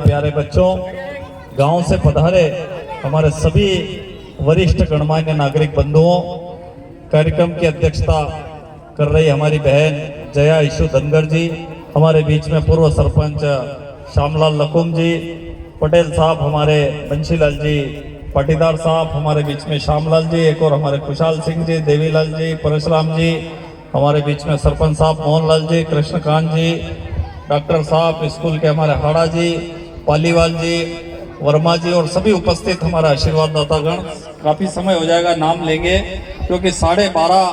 प्यारे बच्चों, गांव से पधारे हमारे सभी वरिष्ठ गणमान्य नागरिक बंधुओं, कार्यक्रम की अध्यक्षता कर रही हमारी बहन जया ईशु धनगर जी, हमारे बीच में पूर्व सरपंच श्यामलाल लकुम जी, पटेल साहब हमारे बंशीलाल जी, पाटीदार साहब हमारे बीच में श्यामलाल जी, एक और हमारे खुशहाल सिंह जी, देवीलाल जी, परशुराम जी, हमारे बीच में सरपंच साहब मोहनलाल जी, कृष्णकांत जी, डॉक्टर साहब स्कूल के हमारे हाड़ा जी, पालीवाल जी, वर्मा जी और सभी उपस्थित हमारा आशीर्वाद दातागण। काफ़ी समय हो जाएगा, नाम लेंगे क्योंकि 12:30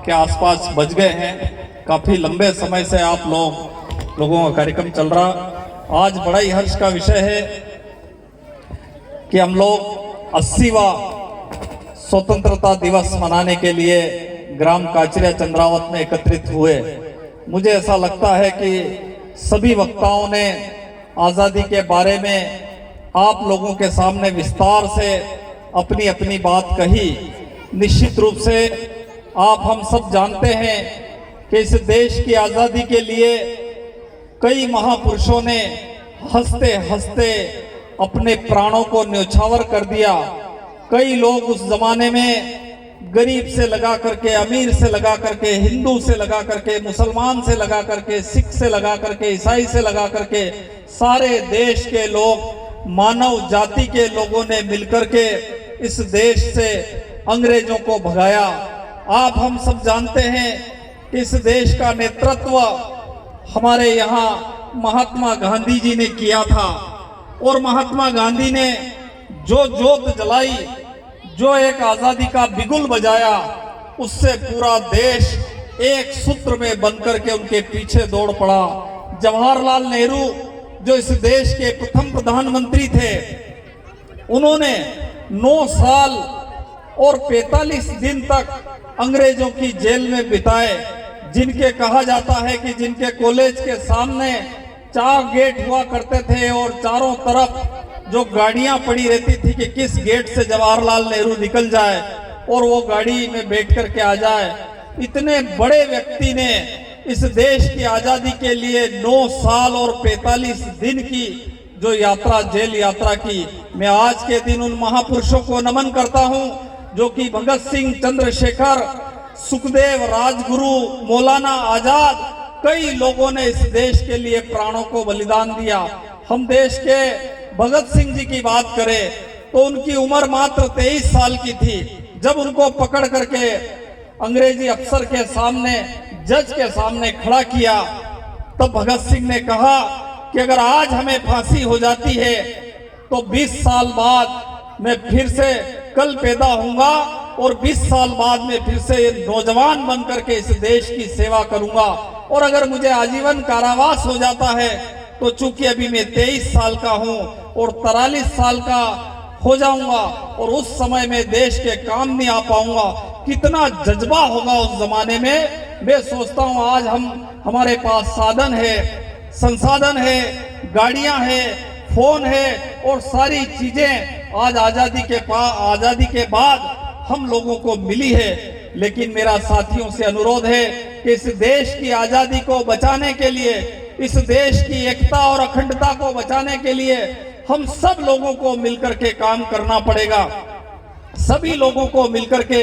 के आसपास बज गए हैं। काफ़ी लंबे समय से आप लोगों का कार्यक्रम चल रहा। आज बड़ा ही हर्ष का विषय है कि हम लोग 80वां स्वतंत्रता दिवस मनाने के लिए ग्राम काचरिया चंद्रावत में एकत्रित हुए। मुझे ऐसा लगता है कि सभी वक्ताओं ने आज़ादी के बारे में आप लोगों के सामने विस्तार से अपनी अपनी बात कही। निश्चित रूप से आप हम सब जानते हैं कि इस देश की आज़ादी के लिए कई महापुरुषों ने हंसते हंसते अपने प्राणों को न्यौछावर कर दिया। कई लोग उस जमाने में गरीब से लगा करके, अमीर से लगा करके, हिंदू से लगा करके, मुसलमान से लगा करके, सिख से लगा करके, ईसाई से लगा करके, सारे देश के लोग, मानव जाति के लोगों ने मिलकर के इस देश से अंग्रेजों को भगाया। आप हम सब जानते हैं कि इस देश का नेतृत्व हमारे यहाँ महात्मा गांधी जी ने किया था और महात्मा गांधी ने जो जोत जलाई, जो एक आज़ादी का बिगुल बजाया, उससे पूरा देश एक सूत्र में बनकर के उनके पीछे दौड़ पड़ा। जवाहरलाल नेहरू जो इस देश के प्रथम प्रधानमंत्री थे, उन्होंने 9 साल और 45 दिन तक अंग्रेजों की जेल में बिताए। जिनके कहा जाता है कि जिनके कॉलेज के सामने 4 गेट हुआ करते थे और चारों तरफ जो गाड़ियां पड़ी रहती थी कि किस गेट से जवाहरलाल नेहरू निकल जाए और वो गाड़ी में बैठ कर के आ जाए। इतने बड़े व्यक्ति ने इस देश की आज़ादी के लिए 9 साल और 45 दिन की जो यात्रा, जेल यात्रा की। मैं आज के दिन उन महापुरुषों को नमन करता हूं जो कि भगत सिंह, चंद्रशेखर, सुखदेव, राजगुरु, मौलाना आजाद, कई लोगों ने इस देश के लिए प्राणों को बलिदान दिया। हम देश के भगत सिंह जी की बात करें तो उनकी उम्र मात्र 23 साल की थी। जब उनको पकड़ करके अंग्रेजी अफसर के सामने, जज के सामने खड़ा किया, तब भगत सिंह ने कहा कि अगर आज हमें फांसी हो जाती है तो 20 साल बाद मैं फिर से कल पैदा होऊंगा और 20 साल बाद में फिर से नौजवान बनकर के इस देश की सेवा करूंगा। और अगर मुझे आजीवन कारावास हो जाता है तो चूंकि अभी मैं 23 साल का हूं और 43 साल का हो जाऊंगा और उस समय में देश के काम नहीं आ पाऊंगा। कितना जज्बा होगा उस जमाने में। मैं सोचता हूं आज हमारे पास साधन है, संसाधन है, गाड़ियां हैं, फोन है और सारी चीजें आज आजादी के बाद हम लोगों को मिली है। लेकिन मेरा साथियों से अनुरोध है कि इस देश की आजादी को बचाने के लिए, इस देश की एकता और अखंडता को बचाने के लिए हम सब लोगों को मिलकर के काम करना पड़ेगा। सभी लोगों को मिलकर के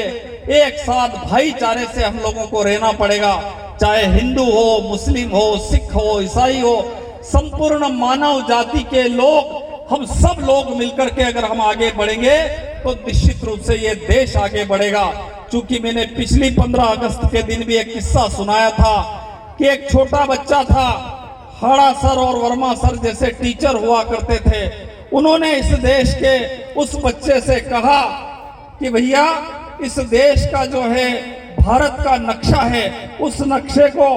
एक साथ भाईचारे से हम लोगों को रहना पड़ेगा। चाहे हिंदू हो, मुस्लिम हो, सिख हो, ईसाई हो, संपूर्ण मानव जाति के लोग, हम सब लोग मिलकर के अगर हम आगे बढ़ेंगे तो निश्चित रूप से ये देश आगे बढ़ेगा। चूंकि मैंने पिछली 15 अगस्त के दिन भी एक किस्सा सुनाया था कि एक छोटा बच्चा था, हाड़ा सर और वर्मा सर जैसे टीचर हुआ करते थे। उन्होंने इस देश के उस बच्चे से कहा कि भैया, इस देश का जो है भारत का नक्शा है, उस नक्शे को,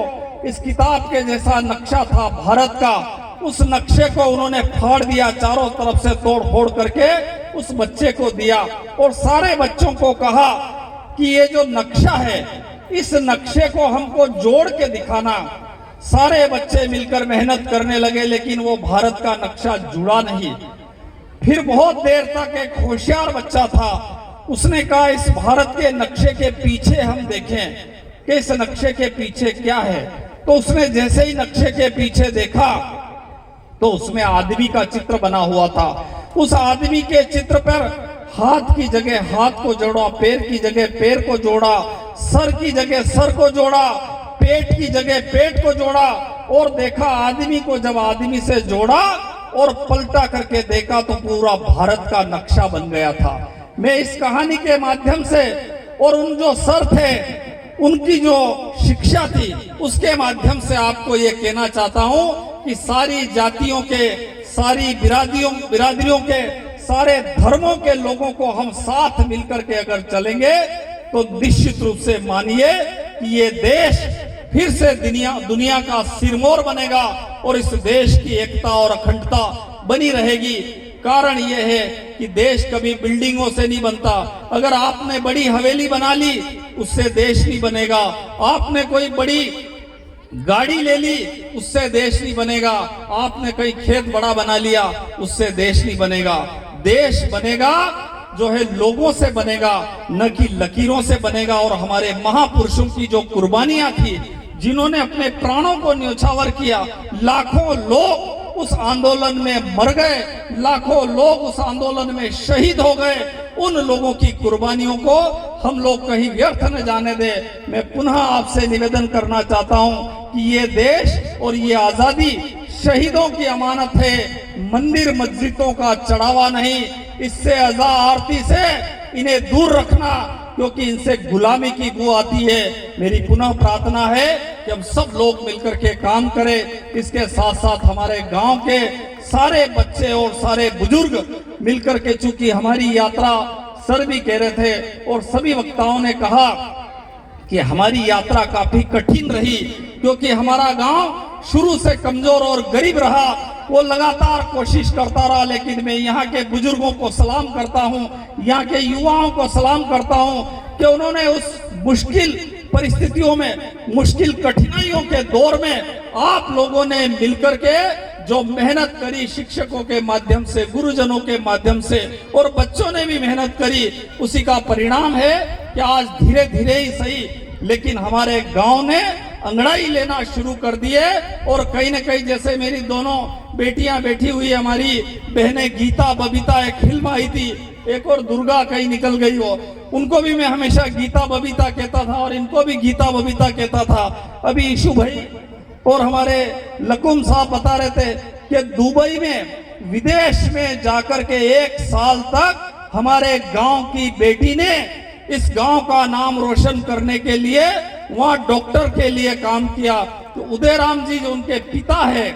इस किताब के जैसा नक्शा था भारत का, उस नक्शे को उन्होंने फाड़ दिया, चारों तरफ से तोड़ फोड़ करके उस बच्चे को दिया और सारे बच्चों को कहा कि ये जो नक्शा है, इस नक्शे को हमको जोड़ के दिखाना। सारे बच्चे मिलकर मेहनत करने लगे लेकिन वो भारत का नक्शा जुड़ा नहीं। फिर बहुत देर तक एक होशियार बच्चा था, उसने कहा इस भारत के नक्शे के पीछे हम देखें कि इस नक्शे के पीछे क्या है। तो उसने जैसे ही नक्शे के पीछे देखा तो उसमें आदमी का चित्र बना हुआ था। उस आदमी के चित्र पर हाथ की जगह हाथ को जोड़ा, पैर की जगह पैर को जोड़ा, सर की जगह सर को जोड़ा, पेट की जगह पेट को जोड़ा और देखा आदमी को जब आदमी से जोड़ा और पलटा करके देखा तो पूरा भारत का नक्शा बन गया था। मैं इस कहानी के माध्यम से और उन जो सर थे उनकी जो शिक्षा थी उसके माध्यम से आपको ये कहना चाहता हूं कि सारी जातियों के, सारी बिरादरियों के, सारे धर्मों के लोगों को हम साथ मिलकर के अगर चलेंगे तो निश्चित रूप से मानिए कि ये देश फिर से दुनिया का सिरमौर बनेगा और इस देश की एकता और अखंडता बनी रहेगी। कारण यह है कि देश कभी बिल्डिंगों से नहीं बनता। अगर आपने बड़ी हवेली बना ली उससे देश नहीं बनेगा, आपने कोई बड़ी गाड़ी ले ली उससे देश नहीं बनेगा, आपने कहीं खेत बड़ा बना लिया उससे देश नहीं बनेगा। देश बनेगा जो है लोगों से बनेगा, न कि लकीरों से बनेगा। और हमारे महापुरुषों की जो कुर्बानियां थी, जिन्होंने अपने प्राणों को न्योछावर किया, लाखों लोग उस आंदोलन में मर गए, लाखों लोग उस आंदोलन में शहीद हो गए। उन लोगों की कुर्बानियों को हम लोग कहीं व्यर्थ न जाने दे। मैं पुनः आपसे निवेदन करना चाहता हूं कि ये देश और ये आजादी शहीदों की अमानत है, मंदिर मस्जिदों का चढ़ावा नहीं। इससे अज़ा आरती से इन्हें दूर रखना, क्योंकि इनसे गुलामी की बू आती है। मेरी पुनः प्रार्थना है कि हम सब लोग मिलकर के काम करें। इसके साथ साथ हमारे गांव के सारे बच्चे और सारे बुजुर्ग मिलकर के, चूंकि हमारी यात्रा सर भी कह रहे थे और सभी वक्ताओं ने कहा कि हमारी यात्रा काफी कठिन रही, क्योंकि हमारा गांव शुरू से कमजोर और गरीब रहा। वो लगातार कोशिश करता रहा, लेकिन मैं यहाँ के बुजुर्गों को सलाम करता हूँ, यहाँ के युवाओं को सलाम करता हूँ कि उन्होंने उस मुश्किल परिस्थितियों में, मुश्किल कठिनाइयों के दौर में आप लोगों ने मिलकर के जो मेहनत करी, शिक्षकों के माध्यम से, गुरुजनों के माध्यम से, और बच्चों ने भी मेहनत करी, उसी का परिणाम है कि आज धीरे धीरे ही सही लेकिन हमारे गांव ने अंगड़ाई लेना शुरू कर दिए। और कहीं न कहीं, जैसे मेरी दोनों बेटियां बैठी हुई, हमारी बहनें गीता बबीता, एक फिल्म आई थी, एक और दुर्गा कहीं निकल गई हो, उनको भी मैं हमेशा गीता बबीता कहता था और इनको भी गीता बबीता कहता था। अभी ईशु भाई और हमारे लकुम साहब बता रहे थे कि दुबई में, विदेश में जाकर के 1 साल तक हमारे गांव की बेटी ने इस गांव का नाम रोशन करने के लिए वहां डॉक्टर के लिए काम किया। तो उदयराम जी जो उनके पिता है,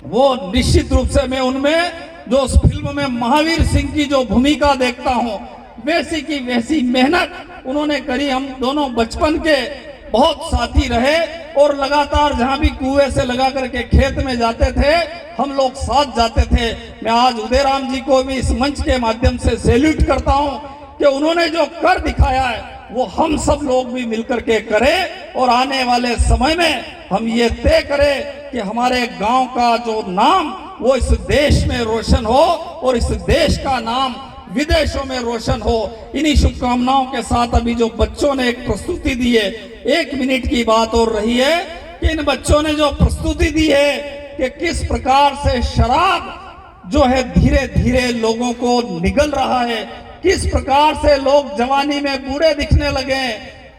वो निश्चित रूप से मैं उनमें जो उस फिल्म में महावीर सिंह की जो भूमिका देखता हूं, वैसी की वैसी मेहनत उन्होंने करी। हम दोनों बचपन के बहुत साथी रहे और लगातार जहां भी कुएं से लगा करके खेत में जाते थे, हम लोग साथ जाते थे। मैं आज उदयराम जी को भी इस मंच के माध्यम से सैल्यूट करता हूं कि उन्होंने जो कर दिखाया है वो हम सब लोग भी मिलकर के करें और आने वाले समय में हम ये तय करें कि हमारे गांव का जो नाम वो इस देश में रोशन हो और इस देश का नाम विदेशों में रोशन हो। इन्हीं शुभकामनाओं के साथ अभी जो बच्चों ने एक प्रस्तुति दी है, 1 मिनट की बात और रही है कि इन बच्चों ने जो प्रस्तुति दी है कि किस प्रकार से शराब जो है धीरे धीरे लोगों को निगल रहा है, किस प्रकार से लोग जवानी में बूढ़े दिखने लगे,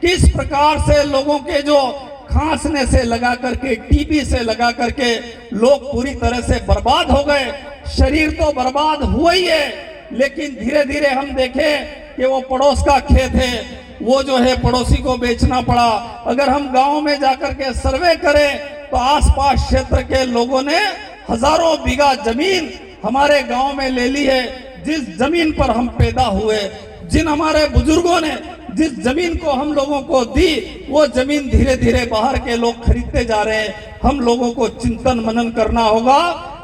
किस प्रकार से लोगों के जो खांसने से लगा करके, टीबी से लगा करके लोग पूरी तरह से बर्बाद हो गए। शरीर तो बर्बाद हुआ ही है, लेकिन धीरे धीरे हम देखें कि वो पड़ोस का खेत है, वो जो है पड़ोसी को बेचना पड़ा। अगर हम गांव में जाकर के सर्वे करें तो आसपास क्षेत्र के लोगों ने हजारों बीघा जमीन हमारे गांव में ले ली है। जिस जमीन पर हम पैदा हुए, जिन हमारे बुजुर्गों ने जिस जमीन को हम लोगों को दी, वो जमीन धीरे धीरे बाहर के लोग खरीदते जा रहे हैं। हम लोगों को चिंतन मनन करना होगा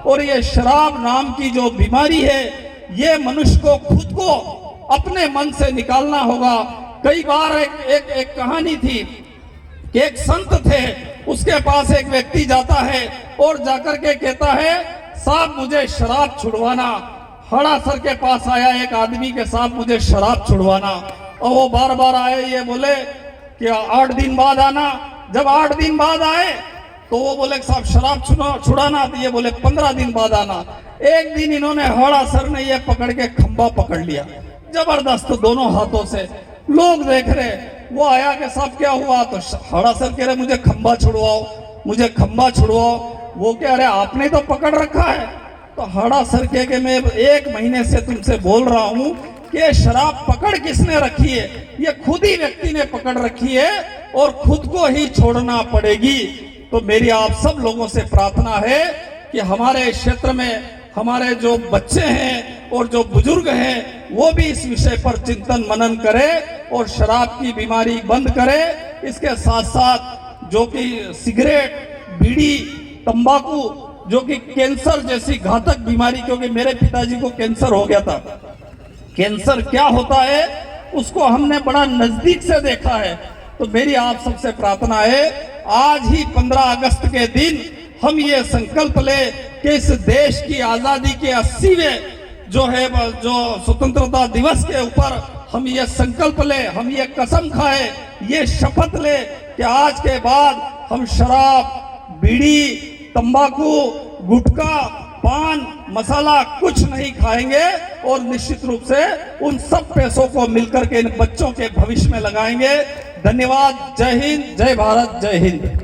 और ये शराब नाम की जो बीमारी है, ये मनुष्य को खुद को अपने मन से निकालना होगा। कई बार एक कहानी थी कि एक संत थे, उसके पास एक व्यक्ति जाता है और जाकर के कहता है, साहब मुझे शराब छुड़वाना। हड़ा सर के पास आया एक आदमी के साथ, मुझे शराब छुड़वाना। और वो बार बार आए, ये बोले कि 8 दिन बाद आना। जब 8 दिन बाद आए तो वो बोले कि साहब शराब छुड़ाना, तो ये बोले 15 दिन बाद आना। एक दिन इन्होंने हड़ा सर ने ये पकड़ के खंबा पकड़ लिया जबरदस्त दोनों हाथों से। लोग देख रहे, वो आया कि साहब क्या हुआ, तो हड़ा सर कह रहे मुझे खंबा छुड़वाओ, मुझे खंबा छुड़वाओ। वो कह रहे आपने तो पकड़ रखा है। तो हड़ा सर कह के मैं 1 महीने से तुमसे बोल रहा हूं कि ये शराब पकड़ किसने रखी है, ये खुद ही व्यक्ति ने पकड़ रखी है और खुद को ही छोड़ना पड़ेगी। तो मेरी आप सब लोगों से प्रार्थना है कि हमारे क्षेत्र में हमारे जो बच्चे हैं और जो बुजुर्ग हैं वो भी इस विषय पर चिंतन मनन करें और शराब की बीमारी बंद करें। इसके साथ साथ जो कि सिगरेट, बीड़ी, तंबाकू जो कि कैंसर जैसी घातक बीमारी, क्योंकि मेरे पिताजी को कैंसर हो गया था। कैंसर क्या होता है उसको हमने बड़ा नजदीक से देखा है। तो मेरी आप सबसे प्रार्थना है, आज ही 15 अगस्त के दिन हम ये संकल्प ले कि इस देश की आजादी के 80वें जो स्वतंत्रता दिवस के ऊपर हम ये संकल्प ले, हम ये कसम खाए, ये शपथ ले कि आज के बाद हम शराब, बीड़ी, तंबाकू, गुटखा, पान मसाला कुछ नहीं खाएंगे और निश्चित रूप से उन सब पैसों को मिलकर के इन बच्चों के भविष्य में लगाएंगे। धन्यवाद। जय हिंद, जय भारत, जय हिंद।